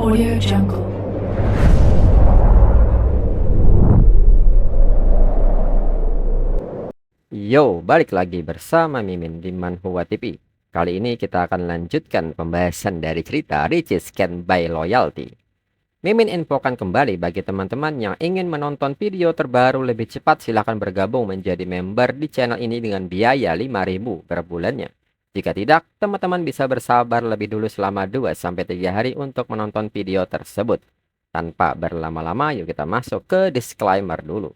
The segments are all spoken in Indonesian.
Audio Jungle. Yo, balik lagi bersama Mimin di Manhwa TV. Kali ini kita akan lanjutkan pembahasan dari cerita Rich is Can Buy Loyalty. Mimin infokan kembali bagi teman-teman yang ingin menonton video terbaru lebih cepat, silahkan bergabung menjadi member di channel ini dengan biaya 5.000 per bulannya. Jika tidak, teman-teman bisa bersabar lebih dulu selama 2-3 hari untuk menonton video tersebut. Tanpa berlama-lama, yuk kita masuk ke disclaimer dulu.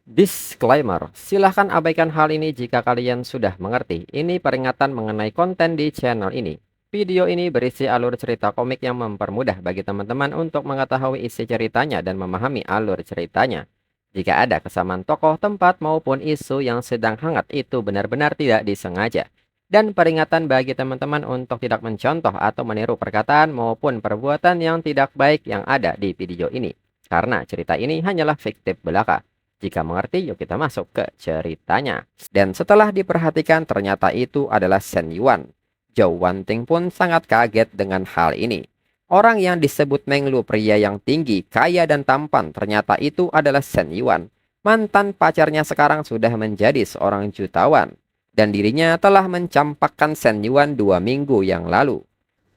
Disclaimer, silahkan abaikan hal ini jika kalian sudah mengerti. Ini peringatan mengenai konten di channel ini. Video ini berisi alur cerita komik yang mempermudah bagi teman-teman untuk mengetahui isi ceritanya dan memahami alur ceritanya. Jika ada kesamaan tokoh, tempat, maupun isu yang sedang hangat, itu benar-benar tidak disengaja. Dan peringatan bagi teman-teman untuk tidak mencontoh atau meniru perkataan maupun perbuatan yang tidak baik yang ada di video ini. Karena cerita ini hanyalah fiktif belaka. Jika mengerti, yuk kita masuk ke ceritanya. Dan setelah diperhatikan, ternyata itu adalah Shen Yuan. Zhou Wanting pun sangat kaget dengan hal ini. Orang yang disebut Meng Lu, pria yang tinggi, kaya dan tampan, ternyata itu adalah Shen Yuan. Mantan pacarnya sekarang sudah menjadi seorang jutawan. Dan dirinya telah mencampakkan Shen Yuan 2 minggu yang lalu.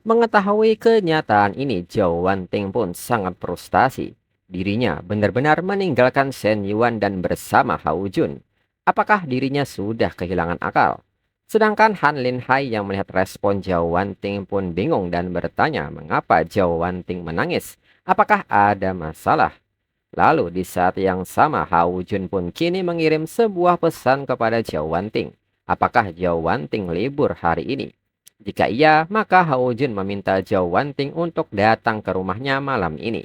Mengetahui kenyataan ini, Zhou Wanting pun sangat frustasi. Dirinya benar-benar meninggalkan Shen Yuan dan bersama Hao Jun. Apakah dirinya sudah kehilangan akal? Sedangkan Han Lin Hai yang melihat respon Zhou Wanting pun bingung dan bertanya mengapa Zhou Wanting menangis. Apakah ada masalah? Lalu di saat yang sama Hao Jun pun kini mengirim sebuah pesan kepada Zhou Wanting. Apakah Zhou Wanting libur hari ini? Jika iya, maka Hao Jun meminta Zhou Wanting untuk datang ke rumahnya malam ini.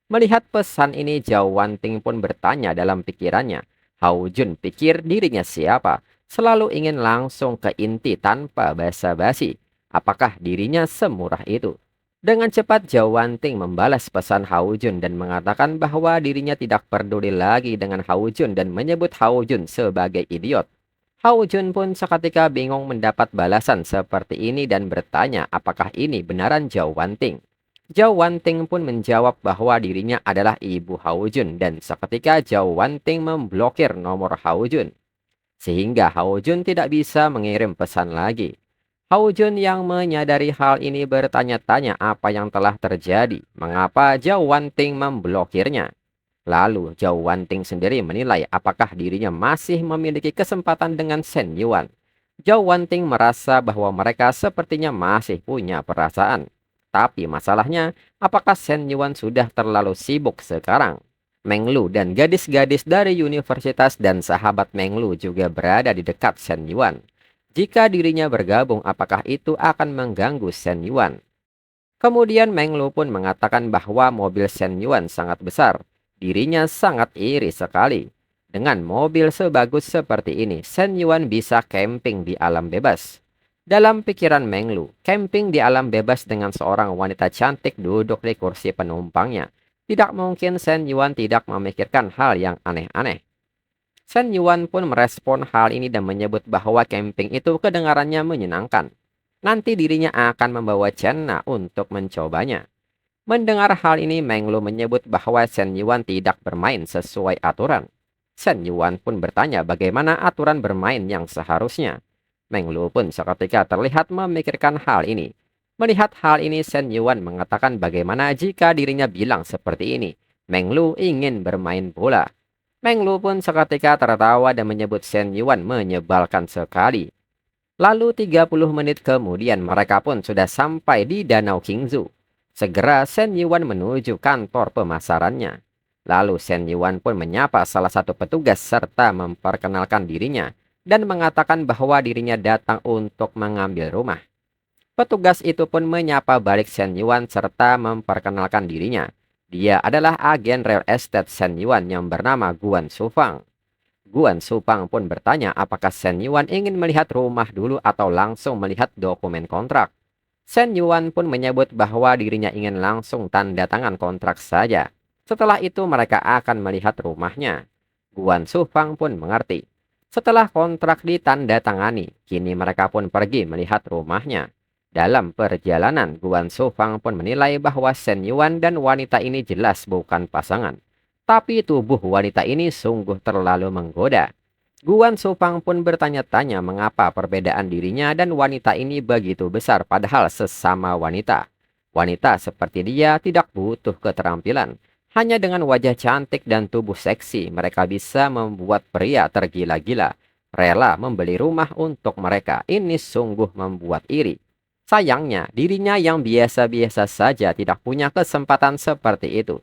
Melihat pesan ini, Zhou Wanting pun bertanya dalam pikirannya. Hao Jun pikir dirinya siapa? Selalu ingin langsung ke inti tanpa basa-basi. Apakah dirinya semurah itu? Dengan cepat Zhou Wanting membalas pesan Hao Jun dan mengatakan bahwa dirinya tidak peduli lagi dengan Hao Jun dan menyebut Hao Jun sebagai idiot. Hao Jun pun seketika bingung mendapat balasan seperti ini dan bertanya apakah ini benaran Zhou Wanting. Zhou Wanting pun menjawab bahwa dirinya adalah ibu Hao Jun dan seketika Zhou Wanting memblokir nomor Hao Jun. Sehingga Hao Jun tidak bisa mengirim pesan lagi. Hao Jun yang menyadari hal ini bertanya-tanya apa yang telah terjadi, mengapa Zhou Wanting memblokirnya. Lalu Zhou Wanting sendiri menilai apakah dirinya masih memiliki kesempatan dengan Shen Yuan. Zhou Wanting merasa bahwa mereka sepertinya masih punya perasaan. Tapi masalahnya, apakah Shen Yuan sudah terlalu sibuk sekarang? Meng Lu dan gadis-gadis dari universitas dan sahabat Meng Lu juga berada di dekat Shen Yuan. Jika dirinya bergabung, apakah itu akan mengganggu Shen Yuan? Kemudian Meng Lu pun mengatakan bahwa mobil Shen Yuan sangat besar. Dirinya sangat iri sekali. Dengan mobil sebagus seperti ini, Shen Yuan bisa camping di alam bebas. Dalam pikiran Meng Lu, camping di alam bebas dengan seorang wanita cantik duduk di kursi penumpangnya. Tidak mungkin Shen Yuan tidak memikirkan hal yang aneh-aneh. Shen Yuan pun merespon hal ini dan menyebut bahwa camping itu kedengarannya menyenangkan. Nanti dirinya akan membawa Chen Na untuk mencobanya. Mendengar hal ini, Meng Lu menyebut bahwa Shen Yuan tidak bermain sesuai aturan. Shen Yuan pun bertanya bagaimana aturan bermain yang seharusnya. Meng Lu pun seketika terlihat memikirkan hal ini. Melihat hal ini, Shen Yuan mengatakan bagaimana jika dirinya bilang seperti ini. Meng Lu ingin bermain bola. Meng Lu pun seketika tertawa dan menyebut Shen Yuan menyebalkan sekali. Lalu 30 menit kemudian mereka pun sudah sampai di Danau Qingzhou. Segera Shen Yuan menuju kantor pemasarannya. Lalu Shen Yuan pun menyapa salah satu petugas serta memperkenalkan dirinya dan mengatakan bahwa dirinya datang untuk mengambil rumah. Petugas itu pun menyapa balik Shen Yuan serta memperkenalkan dirinya. Dia adalah agen real estate Shen Yuan yang bernama Guan Shufang. Guan Shufang pun bertanya apakah Shen Yuan ingin melihat rumah dulu atau langsung melihat dokumen kontrak. Shen Yuan pun menyebut bahwa dirinya ingin langsung tanda tangan kontrak saja. Setelah itu mereka akan melihat rumahnya. Guan Shufang pun mengerti. Setelah kontrak ditandatangani, kini mereka pun pergi melihat rumahnya. Dalam perjalanan, Guan Shufang pun menilai bahwa Shen Yuan dan wanita ini jelas bukan pasangan. Tapi tubuh wanita ini sungguh terlalu menggoda. Guan Shufang pun bertanya-tanya mengapa perbedaan dirinya dan wanita ini begitu besar padahal sesama wanita. Wanita seperti dia tidak butuh keterampilan. Hanya dengan wajah cantik dan tubuh seksi, mereka bisa membuat pria tergila-gila, rela membeli rumah untuk mereka. Ini sungguh membuat iri. Sayangnya, dirinya yang biasa-biasa saja tidak punya kesempatan seperti itu.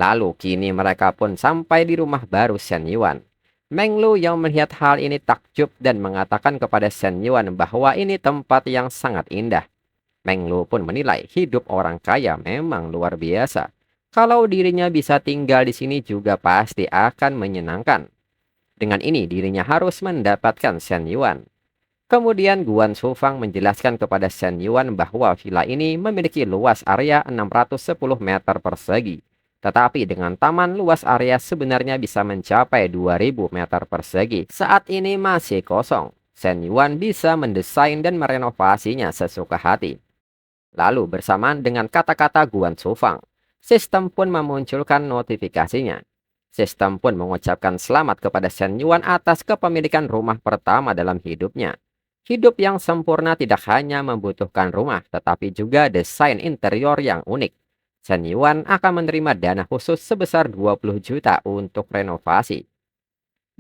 Lalu kini mereka pun sampai di rumah baru Shen Yuan. Meng Lu yang melihat hal ini takjub dan mengatakan kepada Shen Yuan bahwa ini tempat yang sangat indah. Meng Lu pun menilai hidup orang kaya memang luar biasa. Kalau dirinya bisa tinggal di sini juga pasti akan menyenangkan. Dengan ini dirinya harus mendapatkan Shen Yuan. Kemudian Guan Shufang menjelaskan kepada Shen Yuan bahwa villa ini memiliki luas area 610 meter persegi. Tetapi dengan taman luas area sebenarnya bisa mencapai 2000 meter persegi. Saat ini masih kosong. Shen Yuan bisa mendesain dan merenovasinya sesuka hati. Lalu bersamaan dengan kata-kata Guan Shufang, sistem pun memunculkan notifikasinya. Sistem pun mengucapkan selamat kepada Shen Yuan atas kepemilikan rumah pertama dalam hidupnya. Hidup yang sempurna tidak hanya membutuhkan rumah, tetapi juga desain interior yang unik. Shen Yuan akan menerima dana khusus sebesar 20 juta untuk renovasi.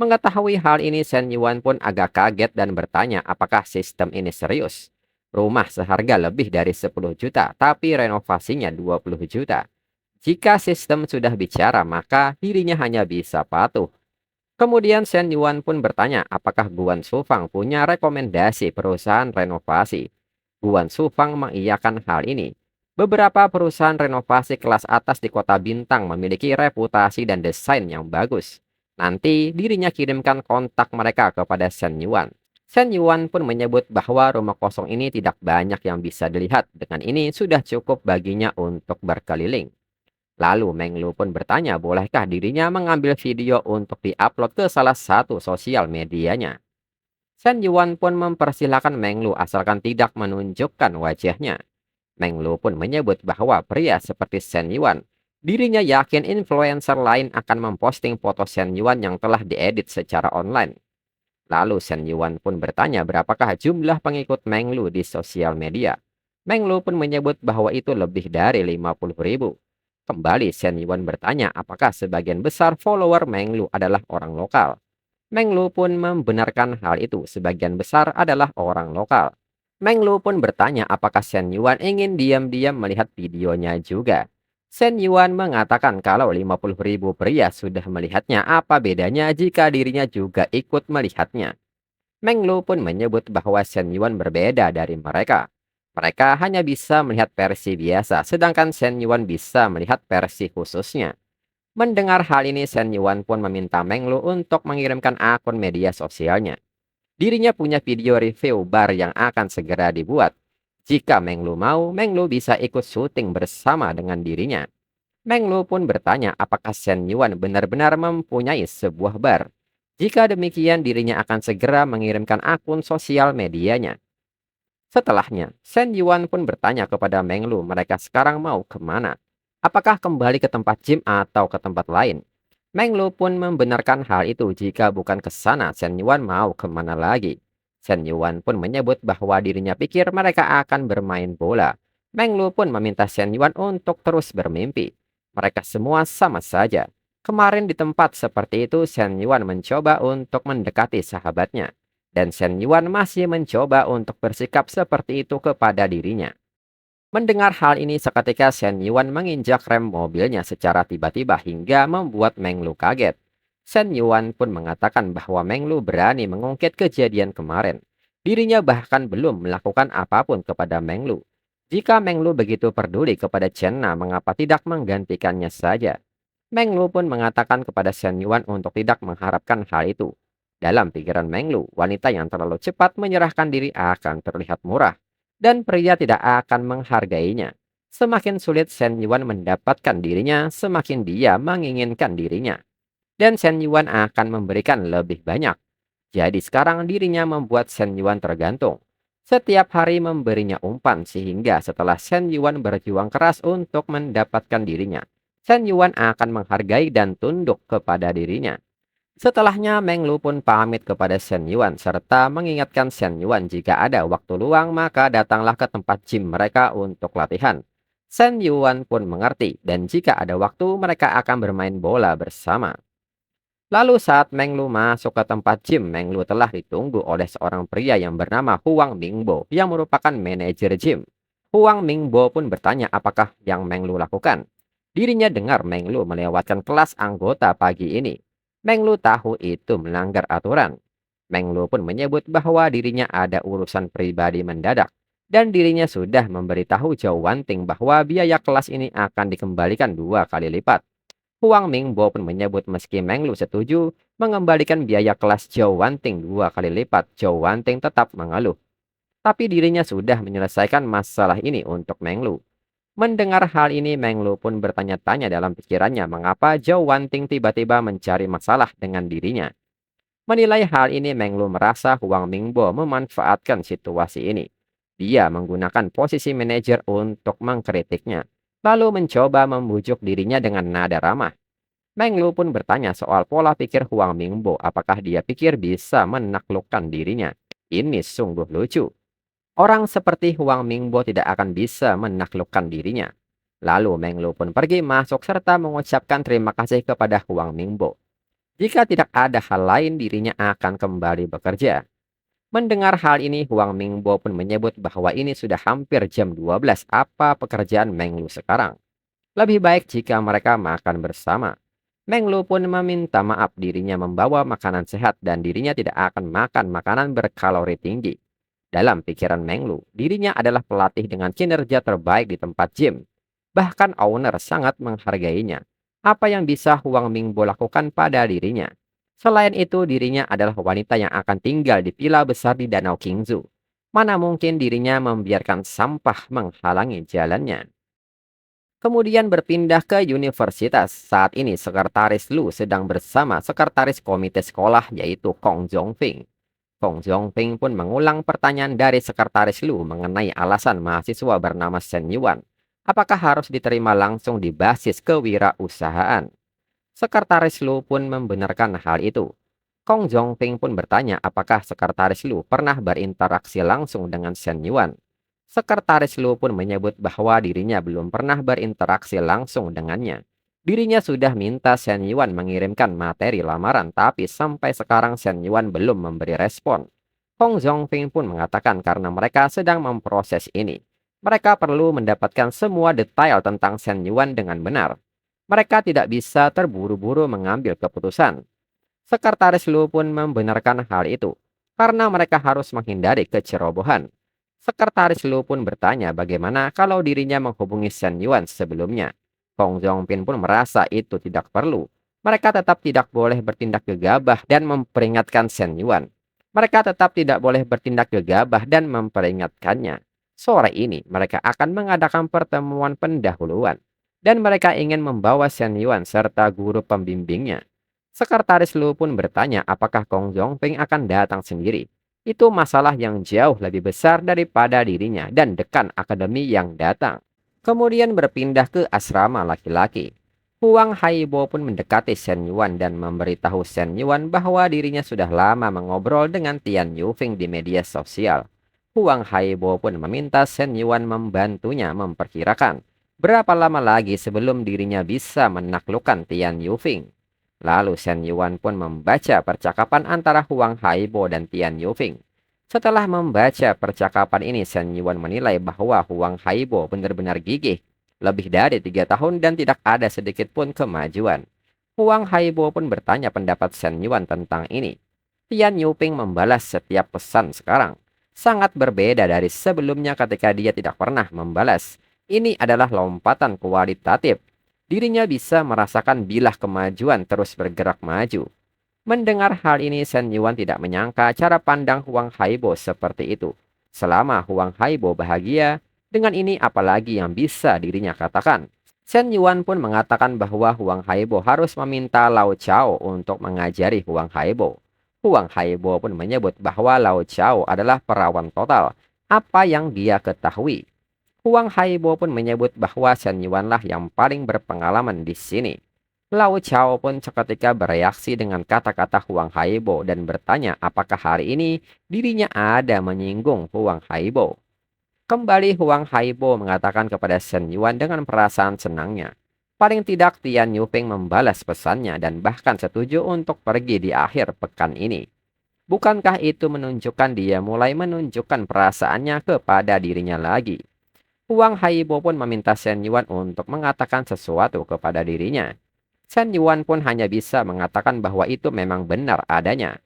Mengetahui hal ini, Shen Yuan pun agak kaget dan bertanya apakah sistem ini serius. Rumah seharga lebih dari 10 juta, tapi renovasinya 20 juta. Jika sistem sudah bicara, maka dirinya hanya bisa patuh. Kemudian Shen Yuan pun bertanya apakah Guan Shufang punya rekomendasi perusahaan renovasi. Guan Shufang mengiyakan hal ini. Beberapa perusahaan renovasi kelas atas di kota Bintang memiliki reputasi dan desain yang bagus. Nanti dirinya kirimkan kontak mereka kepada Shen Yuan. Shen Yuan pun menyebut bahwa rumah kosong ini tidak banyak yang bisa dilihat. Dengan ini sudah cukup baginya untuk berkeliling. Lalu Meng Lu pun bertanya bolehkah dirinya mengambil video untuk diupload ke salah satu sosial medianya. Shen Yuan pun mempersilahkan Meng Lu asalkan tidak menunjukkan wajahnya. Meng Lu pun menyebut bahwa pria seperti Shen Yuan, dirinya yakin influencer lain akan memposting foto Shen Yuan yang telah diedit secara online. Lalu Shen Yuan pun bertanya berapakah jumlah pengikut Meng Lu di sosial media. Meng Lu pun menyebut bahwa itu lebih dari 50.000. Kembali Shen Yuan bertanya apakah sebagian besar follower Meng Lu adalah orang lokal. Meng Lu pun membenarkan hal itu, sebagian besar adalah orang lokal. Meng Lu pun bertanya apakah Shen Yuan ingin diam-diam melihat videonya juga. Shen Yuan mengatakan kalau 50.000 pria sudah melihatnya, apa bedanya jika dirinya juga ikut melihatnya. Meng Lu pun menyebut bahwa Shen Yuan berbeda dari mereka. Mereka hanya bisa melihat versi biasa, sedangkan Shen Yuan bisa melihat versi khususnya. Mendengar hal ini, Shen Yuan pun meminta Meng Lu untuk mengirimkan akun media sosialnya. Dirinya punya video review bar yang akan segera dibuat. Jika Meng Lu mau, Meng Lu bisa ikut syuting bersama dengan dirinya. Meng Lu pun bertanya apakah Shen Yuan benar-benar mempunyai sebuah bar. Jika demikian, dirinya akan segera mengirimkan akun sosial medianya. Setelahnya, Shen Yuan pun bertanya kepada Meng Lu mereka sekarang mau kemana. Apakah kembali ke tempat gym atau ke tempat lain? Meng Lu pun membenarkan hal itu, jika bukan ke sana Shen Yuan mau kemana lagi. Shen Yuan pun menyebut bahwa dirinya pikir mereka akan bermain bola. Meng Lu pun meminta Shen Yuan untuk terus bermimpi. Mereka semua sama saja. Kemarin di tempat seperti itu Shen Yuan mencoba untuk mendekati sahabatnya. Dan Shen Yuan masih mencoba untuk bersikap seperti itu kepada dirinya. Mendengar hal ini seketika Shen Yuan menginjak rem mobilnya secara tiba-tiba hingga membuat Meng Lu kaget. Shen Yuan pun mengatakan bahwa Meng Lu berani mengungkit kejadian kemarin. Dirinya bahkan belum melakukan apapun kepada Meng Lu. Jika Meng Lu begitu peduli kepada Chen Na, mengapa tidak menggantikannya saja? Meng Lu pun mengatakan kepada Shen Yuan untuk tidak mengharapkan hal itu. Dalam pikiran Meng Lu, wanita yang terlalu cepat menyerahkan diri akan terlihat murah. Dan pria tidak akan menghargainya. Semakin sulit Shen Yuan mendapatkan dirinya, semakin dia menginginkan dirinya. Dan Shen Yuan akan memberikan lebih banyak. Jadi sekarang dirinya membuat Shen Yuan tergantung. Setiap hari memberinya umpan sehingga setelah Shen Yuan berjuang keras untuk mendapatkan dirinya, Shen Yuan akan menghargai dan tunduk kepada dirinya. Setelahnya Meng Lu pun pamit kepada Shen Yuan serta mengingatkan Shen Yuan jika ada waktu luang maka datanglah ke tempat gym mereka untuk latihan. Shen Yuan pun mengerti dan jika ada waktu mereka akan bermain bola bersama. Lalu saat Meng Lu masuk ke tempat gym, Meng Lu telah ditunggu oleh seorang pria yang bernama Huang Mingbo yang merupakan manajer gym. Huang Mingbo pun bertanya apakah yang Meng Lu lakukan. Dirinya dengar Meng Lu melewatkan kelas anggota pagi ini. Meng Lu tahu itu melanggar aturan. Meng Lu pun menyebut bahwa dirinya ada urusan pribadi mendadak. Dan dirinya sudah memberitahu Zhou Wanting bahwa biaya kelas ini akan dikembalikan 2 kali lipat. Huang Mingbo pun menyebut meski Meng Lu setuju mengembalikan biaya kelas Zhou Wanting 2 kali lipat, Zhou Wanting tetap mengeluh. Tapi dirinya sudah menyelesaikan masalah ini untuk Meng Lu. Mendengar hal ini, Meng Lu pun bertanya-tanya dalam pikirannya mengapa Zhou Wanting tiba-tiba mencari masalah dengan dirinya. Menilai hal ini, Meng Lu merasa Huang Mingbo memanfaatkan situasi ini. Dia menggunakan posisi manajer untuk mengkritiknya, lalu mencoba membujuk dirinya dengan nada ramah. Meng Lu pun bertanya soal pola pikir Huang Mingbo, apakah dia pikir bisa menaklukkan dirinya. Ini sungguh lucu. Orang seperti Huang Mingbo tidak akan bisa menaklukkan dirinya. Lalu Meng Lu pun pergi masuk serta mengucapkan terima kasih kepada Huang Mingbo. Jika tidak ada hal lain, dirinya akan kembali bekerja. Mendengar hal ini, Huang Mingbo pun menyebut bahwa ini sudah hampir jam 12. Apa pekerjaan Meng Lu sekarang? Lebih baik jika mereka makan bersama. Meng Lu pun meminta maaf dirinya membawa makanan sehat dan dirinya tidak akan makan makanan berkalori tinggi. Dalam pikiran Meng Lu, dirinya adalah pelatih dengan kinerja terbaik di tempat gym. Bahkan owner sangat menghargainya. Apa yang bisa Huang Mingbo lakukan pada dirinya? Selain itu, dirinya adalah wanita yang akan tinggal di villa besar di Danau Qingzhou. Mana mungkin dirinya membiarkan sampah menghalangi jalannya. Kemudian berpindah ke universitas. Saat ini Sekretaris Lu sedang bersama Sekretaris Komite Sekolah yaitu Kong Zhongfeng. Kong Zhongfeng pun mengulang pertanyaan dari Sekretaris Lu mengenai alasan mahasiswa bernama Shen Yuan. Apakah harus diterima langsung di basis kewirausahaan? Sekretaris Lu pun membenarkan hal itu. Kong Zhongfeng pun bertanya apakah Sekretaris Lu pernah berinteraksi langsung dengan Shen Yuan. Sekretaris Lu pun menyebut bahwa dirinya belum pernah berinteraksi langsung dengannya. Dirinya sudah minta Shen Yuan mengirimkan materi lamaran, tapi sampai sekarang Shen Yuan belum memberi respon. Kong Zhongfeng pun mengatakan karena mereka sedang memproses ini. Mereka perlu mendapatkan semua detail tentang Shen Yuan dengan benar. Mereka tidak bisa terburu-buru mengambil keputusan. Sekretaris Lu pun membenarkan hal itu, karena mereka harus menghindari kecerobohan. Sekretaris Lu pun bertanya bagaimana kalau dirinya menghubungi Shen Yuan sebelumnya. Kong Zhongpin pun merasa itu tidak perlu. Mereka tetap tidak boleh bertindak gegabah dan memperingatkan Shen Yuan. Mereka tetap tidak boleh bertindak gegabah dan memperingatkannya. Sore ini mereka akan mengadakan pertemuan pendahuluan. Dan mereka ingin membawa Shen Yuan serta guru pembimbingnya. Sekretaris Lu pun bertanya apakah Kong Zhongping akan datang sendiri. Itu masalah yang jauh lebih besar daripada dirinya dan dekan akademi yang datang. Kemudian berpindah ke asrama laki-laki. Huang Haibo pun mendekati Shen Yuan dan memberitahu Shen Yuan bahwa dirinya sudah lama mengobrol dengan Tian Yufing di media sosial. Huang Haibo pun meminta Shen Yuan membantunya memperkirakan berapa lama lagi sebelum dirinya bisa menaklukkan Tian Yufing. Lalu Shen Yuan pun membaca percakapan antara Huang Haibo dan Tian Yufing. Setelah membaca percakapan ini, Shen Yuan menilai bahwa Huang Haibo benar-benar gigih. Lebih dari 3 tahun dan tidak ada sedikit pun kemajuan. Huang Haibo pun bertanya pendapat Shen Yuan tentang ini. Tian Yufing membalas setiap pesan sekarang. Sangat berbeda dari sebelumnya ketika dia tidak pernah membalas. Ini adalah lompatan kualitatif. Dirinya bisa merasakan bilah kemajuan terus bergerak maju. Mendengar hal ini, Shen Yuan tidak menyangka cara pandang Huang Haibo seperti itu. Selama Huang Haibo bahagia, dengan ini apalagi yang bisa dirinya katakan. Shen Yuan pun mengatakan bahwa Huang Haibo harus meminta Lao Chao untuk mengajari Huang Haibo. Huang Haibo pun menyebut bahwa Lao Chao adalah perawan total. Apa yang dia ketahui? Huang Haibo pun menyebut bahwa Shen Yuan lah yang paling berpengalaman di sini. Lao Chao pun seketika bereaksi dengan kata-kata Huang Haibo dan bertanya apakah hari ini dirinya ada menyinggung Huang Haibo. Kembali Huang Haibo mengatakan kepada Shen Yuan dengan perasaan senangnya. Paling tidak Tian Yuping membalas pesannya dan bahkan setuju untuk pergi di akhir pekan ini. Bukankah itu menunjukkan dia mulai menunjukkan perasaannya kepada dirinya lagi? Huang Haibo pun meminta Shen Yuan untuk mengatakan sesuatu kepada dirinya. Shen Yuan pun hanya bisa mengatakan bahwa itu memang benar adanya.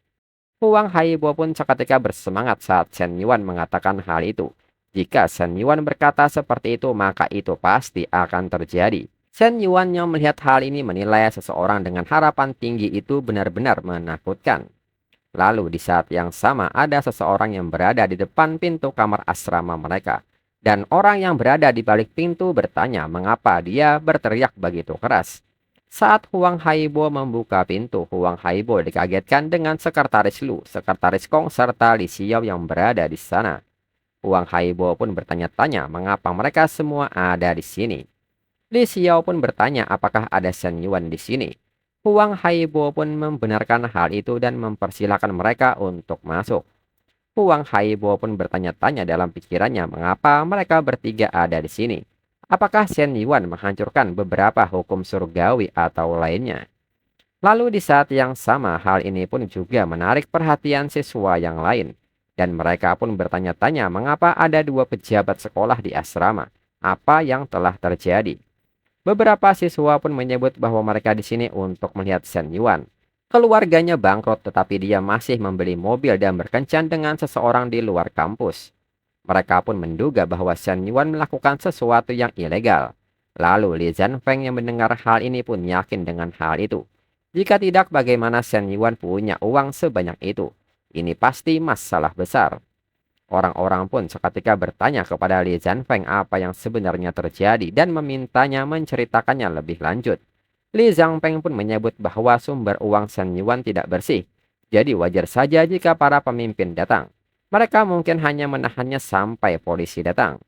Huang Haibo pun seketika bersemangat saat Shen Yuan mengatakan hal itu. Jika Shen Yuan berkata seperti itu, maka itu pasti akan terjadi. Shen Yuan yang melihat hal ini menilai seseorang dengan harapan tinggi itu benar-benar menakutkan. Lalu di saat yang sama ada seseorang yang berada di depan pintu kamar asrama mereka. Dan orang yang berada di balik pintu bertanya mengapa dia berteriak begitu keras. Saat Huang Haibo membuka pintu, Huang Haibo dikagetkan dengan sekretaris Lu, sekretaris Kong, serta Li Xiao yang berada di sana. Huang Haibo pun bertanya-tanya mengapa mereka semua ada di sini. Li Xiao pun bertanya apakah ada Shen Yuan di sini. Huang Haibo pun membenarkan hal itu dan mempersilahkan mereka untuk masuk. Huang Haibo pun bertanya-tanya dalam pikirannya mengapa mereka bertiga ada di sini. Apakah Shen Yuan menghancurkan beberapa hukum surgawi atau lainnya? Lalu di saat yang sama hal ini pun juga menarik perhatian siswa yang lain. Dan mereka pun bertanya-tanya mengapa ada dua pejabat sekolah di asrama. Apa yang telah terjadi? Beberapa siswa pun menyebut bahwa mereka di sini untuk melihat Shen Yuan. Keluarganya bangkrut tetapi dia masih membeli mobil dan berkencan dengan seseorang di luar kampus. Mereka pun menduga bahwa Shen Yuan melakukan sesuatu yang ilegal. Lalu Li Zhanfeng yang mendengar hal ini pun yakin dengan hal itu. Jika tidak, bagaimana Shen Yuan punya uang sebanyak itu? Ini pasti masalah besar. Orang-orang pun seketika bertanya kepada Li Zhanfeng apa yang sebenarnya terjadi dan memintanya menceritakannya lebih lanjut. Li Zhanfeng pun menyebut bahwa sumber uang Shen Yuan tidak bersih. Jadi wajar saja jika para pemimpin datang. Mereka mungkin hanya menahannya sampai polisi datang.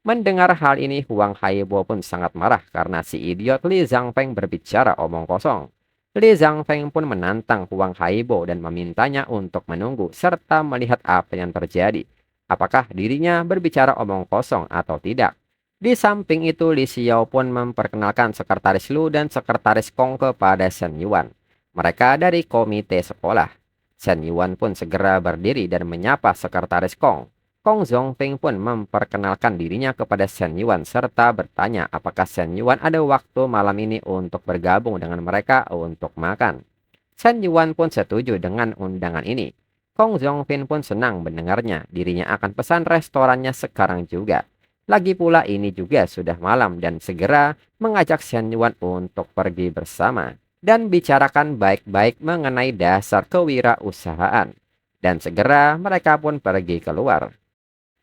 Mendengar hal ini, Huang Haibo pun sangat marah karena si idiot Li Zhanfeng berbicara omong kosong. Li Zhanfeng pun menantang Huang Haibo dan memintanya untuk menunggu serta melihat apa yang terjadi. Apakah dirinya berbicara omong kosong atau tidak? Di samping itu, Li Xiao pun memperkenalkan sekretaris Lu dan sekretaris Kong kepada Shen Yuan. Mereka dari komite sekolah. Shen Yuan pun segera berdiri dan menyapa sekretaris Kong. Kong Zhongfeng pun memperkenalkan dirinya kepada Shen Yuan serta bertanya apakah Shen Yuan ada waktu malam ini untuk bergabung dengan mereka untuk makan. Shen Yuan pun setuju dengan undangan ini. Kong Zhongfeng pun senang mendengarnya. Dirinya akan pesan restorannya sekarang juga. Lagi pula ini juga sudah malam dan segera mengajak Shen Yuan untuk pergi bersama dan bicarakan baik-baik mengenai dasar kewirausahaan. Dan segera mereka pun pergi keluar.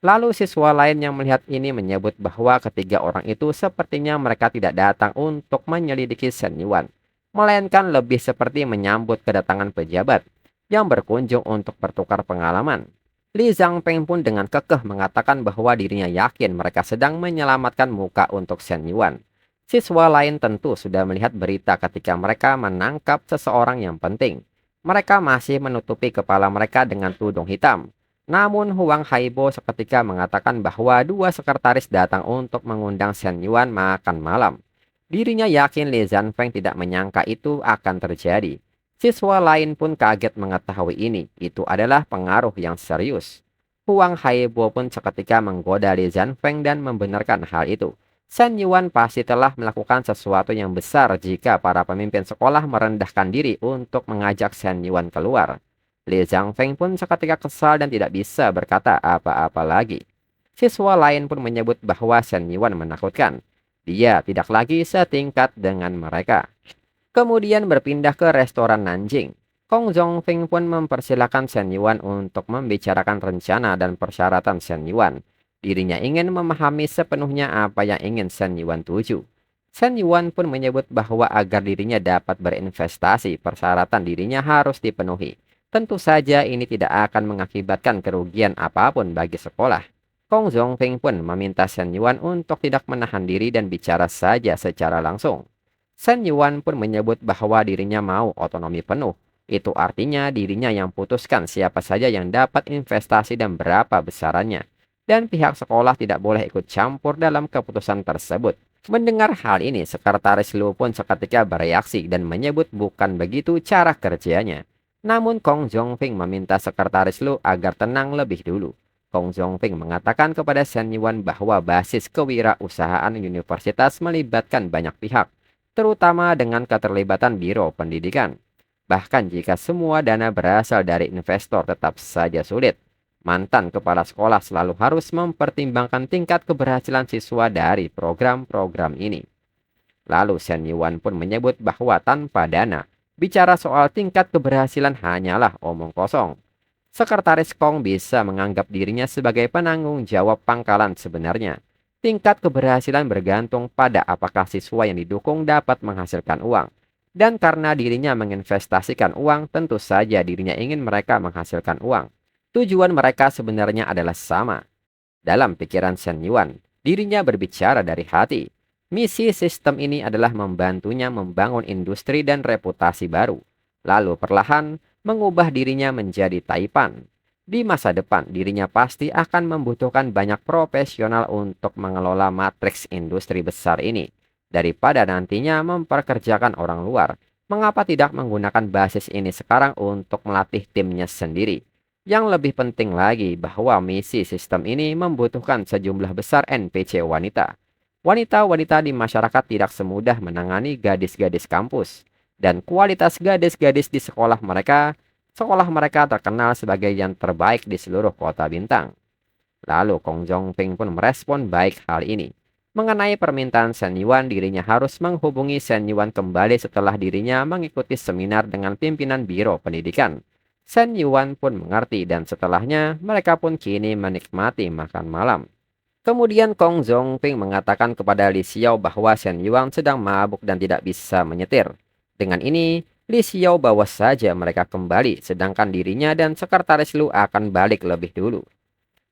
Lalu siswa lain yang melihat ini menyebut bahwa ketiga orang itu sepertinya mereka tidak datang untuk menyelidiki Shen Yuan, melainkan lebih seperti menyambut kedatangan pejabat yang berkunjung untuk bertukar pengalaman. Li Zhanfeng pun dengan kekeh mengatakan bahwa dirinya yakin mereka sedang menyelamatkan muka untuk Shen Yuan. Siswa lain tentu sudah melihat berita ketika mereka menangkap seseorang yang penting. Mereka masih menutupi kepala mereka dengan tudung hitam. Namun Huang Haibo seketika mengatakan bahwa dua sekretaris datang untuk mengundang Shen Yuan makan malam. Dirinya yakin Li Zhanfeng tidak menyangka itu akan terjadi. Siswa lain pun kaget mengetahui ini. Itu adalah pengaruh yang serius. Huang Haibo pun seketika menggoda Li Zhanfeng dan membenarkan hal itu. Shen Yuan pasti telah melakukan sesuatu yang besar jika para pemimpin sekolah merendahkan diri untuk mengajak Shen Yuan keluar. Li Zhanfeng pun seketika kesal dan tidak bisa berkata apa-apa lagi. Siswa lain pun menyebut bahwa Shen Yuan menakutkan. Dia tidak lagi setingkat dengan mereka. Kemudian berpindah ke restoran Nanjing. Kong Zhongfeng pun mempersilahkan Shen Yuan untuk membicarakan rencana dan persyaratan Shen Yuan. Dirinya ingin memahami sepenuhnya apa yang ingin Shen Yuan tuju. Shen Yuan pun menyebut bahwa agar dirinya dapat berinvestasi, persyaratan dirinya harus dipenuhi. Tentu saja ini tidak akan mengakibatkan kerugian apapun bagi sekolah. Kong Zhongfeng pun meminta Shen Yuan untuk tidak menahan diri dan bicara saja secara langsung. Shen Yuan pun menyebut bahwa dirinya mau otonomi penuh. Itu artinya dirinya yang putuskan siapa saja yang dapat investasi dan berapa besarannya. Dan pihak sekolah tidak boleh ikut campur dalam keputusan tersebut. Mendengar hal ini, Sekretaris Lu pun seketika bereaksi dan menyebut bukan begitu cara kerjanya. Namun Kong Zhongfeng meminta Sekretaris Lu agar tenang lebih dulu. Kong Zhongfeng mengatakan kepada Shen Yuan bahwa basis kewirausahaan universitas melibatkan banyak pihak, terutama dengan keterlibatan Biro Pendidikan. Bahkan jika semua dana berasal dari investor tetap saja sulit. Mantan kepala sekolah selalu harus mempertimbangkan tingkat keberhasilan siswa dari program-program ini. Lalu Shen Yuan pun menyebut bahwa tanpa dana, bicara soal tingkat keberhasilan hanyalah omong kosong. Sekretaris Kong bisa menganggap dirinya sebagai penanggung jawab pangkalan sebenarnya. Tingkat keberhasilan bergantung pada apakah siswa yang didukung dapat menghasilkan uang. Dan karena dirinya menginvestasikan uang, tentu saja dirinya ingin mereka menghasilkan uang. Tujuan mereka sebenarnya adalah sama. Dalam pikiran Shen Yuan, dirinya berbicara dari hati. Misi sistem ini adalah membantunya membangun industri dan reputasi baru. Lalu perlahan mengubah dirinya menjadi Taipan. Di masa depan, dirinya pasti akan membutuhkan banyak profesional untuk mengelola matriks industri besar ini. Daripada nantinya memperkerjakan orang luar, mengapa tidak menggunakan basis ini sekarang untuk melatih timnya sendiri? Yang lebih penting lagi bahwa misi sistem ini membutuhkan sejumlah besar NPC wanita. Wanita-wanita di masyarakat tidak semudah menangani gadis-gadis kampus. Dan kualitas gadis-gadis di sekolah mereka terkenal sebagai yang terbaik di seluruh kota bintang. Lalu Kong Zhongfeng pun merespon baik hal ini. Mengenai permintaan Shen Yuan, dirinya harus menghubungi Shen Yuan kembali setelah dirinya mengikuti seminar dengan pimpinan Biro Pendidikan. Shen Yuan pun mengerti dan setelahnya mereka pun kini menikmati makan malam. Kemudian Kong Zhongfeng mengatakan kepada Li Xiao bahwa Shen Yuan sedang mabuk dan tidak bisa menyetir. Dengan ini, Li Xiao bawa saja mereka kembali, sedangkan dirinya dan Sekretaris Lu akan balik lebih dulu.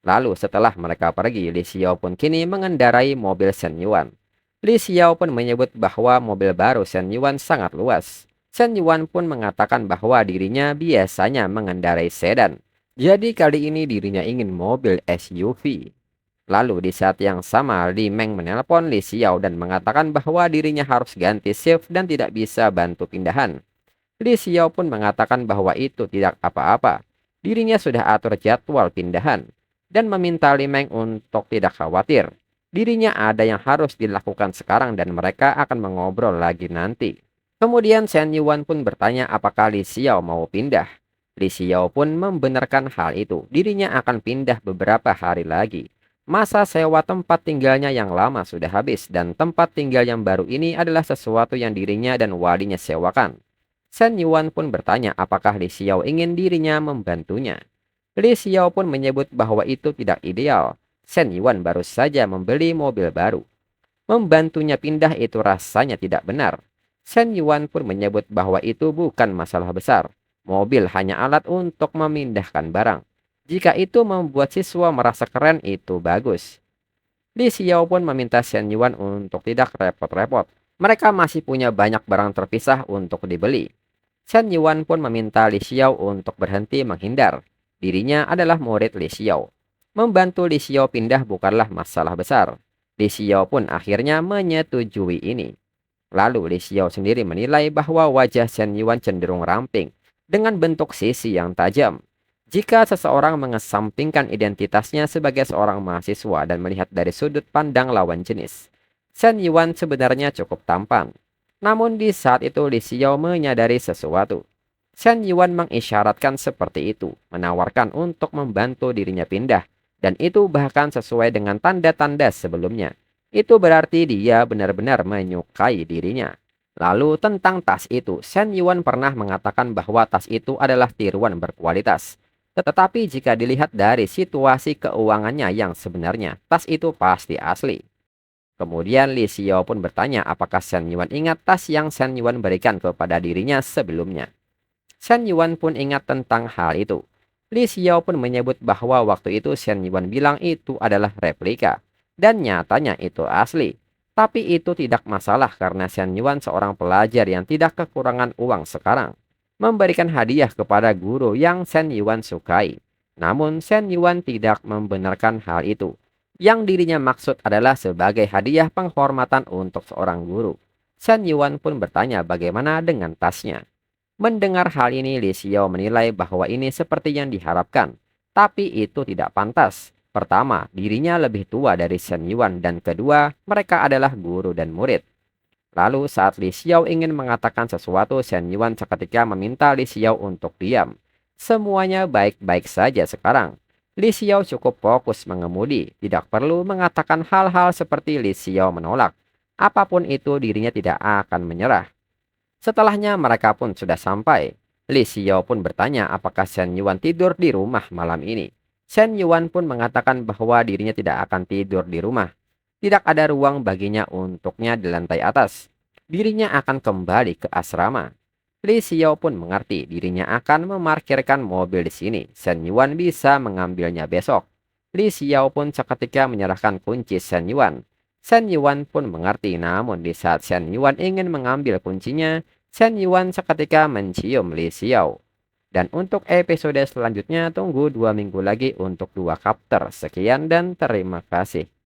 Lalu setelah mereka pergi, Li Xiao pun kini mengendarai mobil Shen Yuan. Li Xiao pun menyebut bahwa mobil baru Shen Yuan sangat luas. Shen Yuan pun mengatakan bahwa dirinya biasanya mengendarai sedan. Jadi kali ini dirinya ingin mobil SUV. Lalu di saat yang sama, Li Meng menelpon Li Xiao dan mengatakan bahwa dirinya harus ganti shift dan tidak bisa bantu pindahan. Li Xiao pun mengatakan bahwa itu tidak apa-apa. Dirinya sudah atur jadwal pindahan. Dan meminta Li Meng untuk tidak khawatir. Dirinya ada yang harus dilakukan sekarang dan mereka akan mengobrol lagi nanti. Kemudian Shen Yuan pun bertanya apakah Li Xiao mau pindah. Li Xiao pun membenarkan hal itu. Dirinya akan pindah beberapa hari lagi. Masa sewa tempat tinggalnya yang lama sudah habis dan tempat tinggal yang baru ini adalah sesuatu yang dirinya dan walinya sewakan. Shen Yuan pun bertanya apakah Li Xiao ingin dirinya membantunya. Li Xiao pun menyebut bahwa itu tidak ideal. Shen Yuan baru saja membeli mobil baru. Membantunya pindah itu rasanya tidak benar. Shen Yuan pun menyebut bahwa itu bukan masalah besar. Mobil hanya alat untuk memindahkan barang. Jika itu membuat siswa merasa keren, itu bagus. Li Xiao pun meminta Shen Yuan untuk tidak repot-repot. Mereka masih punya banyak barang terpisah untuk dibeli. Shen Yuan pun meminta Li Xiao untuk berhenti menghindar. Dirinya adalah murid Li Xiao. Membantu Li Xiao pindah bukanlah masalah besar. Li Xiao pun akhirnya menyetujui ini. Lalu Li Xiao sendiri menilai bahwa wajah Shen Yuan cenderung ramping dengan bentuk sisi yang tajam. Jika seseorang mengesampingkan identitasnya sebagai seorang mahasiswa dan melihat dari sudut pandang lawan jenis, Shen Yuan sebenarnya cukup tampan. Namun di saat itu Li Xiao menyadari sesuatu. Shen Yuan mengisyaratkan seperti itu, menawarkan untuk membantu dirinya pindah, dan itu bahkan sesuai dengan tanda-tanda sebelumnya. Itu berarti dia benar-benar menyukai dirinya. Lalu tentang tas itu, Shen Yuan pernah mengatakan bahwa tas itu adalah tiruan berkualitas. Tetapi jika dilihat dari situasi keuangannya yang sebenarnya, tas itu pasti asli. Kemudian Li Xiao pun bertanya apakah Shen Yuan ingat tas yang Shen Yuan berikan kepada dirinya sebelumnya. Shen Yuan pun ingat tentang hal itu. Li Xiao pun menyebut bahwa waktu itu Shen Yuan bilang itu adalah replika, dan nyatanya itu asli. Tapi itu tidak masalah karena Shen Yuan seorang pelajar yang tidak kekurangan uang sekarang. Memberikan hadiah kepada guru yang Shen Yuan sukai. Namun Shen Yuan tidak membenarkan hal itu. Yang dirinya maksud adalah sebagai hadiah penghormatan untuk seorang guru. Shen Yuan pun bertanya bagaimana dengan tasnya. Mendengar hal ini, Li Xiao menilai bahwa ini seperti yang diharapkan. Tapi itu tidak pantas. Pertama, dirinya lebih tua dari Shen Yuan, dan kedua, mereka adalah guru dan murid. Lalu saat Li Xiao ingin mengatakan sesuatu, Shen Yuan seketika meminta Li Xiao untuk diam. Semuanya baik-baik saja sekarang. Li Xiao cukup fokus mengemudi, tidak perlu mengatakan hal-hal seperti Li Xiao menolak. Apapun itu dirinya tidak akan menyerah. Setelahnya mereka pun sudah sampai. Li Xiao pun bertanya apakah Shen Yuan tidur di rumah malam ini. Shen Yuan pun mengatakan bahwa dirinya tidak akan tidur di rumah. Tidak ada ruang baginya untuknya di lantai atas. Dirinya akan kembali ke asrama. Li Xiao pun mengerti dirinya akan memarkirkan mobil di sini. Shen Yuan bisa mengambilnya besok. Li Xiao pun seketika menyerahkan kunci Shen Yuan. Shen Yuan pun mengerti, namun di saat Shen Yuan ingin mengambil kuncinya, Shen Yuan seketika mencium Li Xiao. Dan untuk episode selanjutnya tunggu 2 minggu lagi untuk 2 chapter. Sekian dan terima kasih.